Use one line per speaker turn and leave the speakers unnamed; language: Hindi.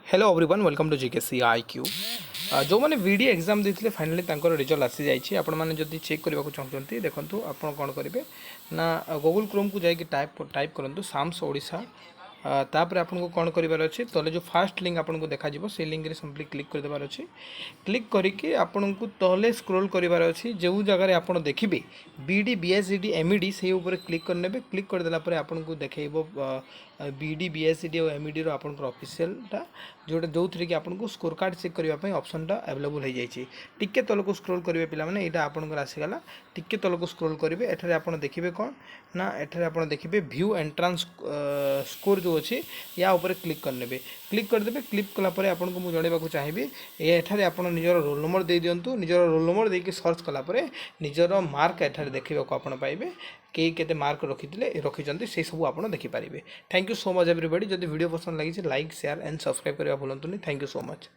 Hello everyone welcome to GKC IQ जो मैंने वीडियो एग्जाम देते फाइनाली रिजल्ट आसी जाइए आपण मैंने जब चेक करने को चाहते देखो आप कौन करेंगे ना गूगल क्रोम को जाकि टाइप करूँ साम्स ओडिशा तापर आपको कौन करार अच्छे तले जो फास्ट लिंक आपको देखा से लिंक रे सिंपली क्लिक कर देबार अच्छे क्लिक करके आपन को तले स्क्रोल करार अच्छी जो जगह आप देखिए बीडी बीएसडी एमईडी से ऊपर क्लिक करने क्लिक करदेला आपको देखो बीडी बीएसडी और एमईडी आपंकर ऑफिशियलटा जोटा जो थी कि आपको स्कोर कार्ड चेक करने ऑप्शनटा अवेलेबल हो जाए टिके तलक स्क्रोल करेंगे पे यहाँ आपंकर आसीगला टिके तलक स्क्रोल करेंगे एठारे आप देखिए कौन ना एठारे आप देखिए व्यू एंट्रांस स्कोर जो अच्छी या ऊपर क्लिक करने क्लिक करदे क्लिक कलापर आपको मुझे जनवाक चाहिए एठारे आप निजर रोल नंबर दे दिंतु निजर रोल नंबर देके सर्च कलापर निजर मार्क एठारे देखा आपड़ पाइबे कई केते मार्क रखी से सब आप देखिपारे। Thank you so much everybody. जब वीडियो पसंद लगी लाइक शेयर एंड सब्सक्राइब करने भूलु नहीं। Thank you so much.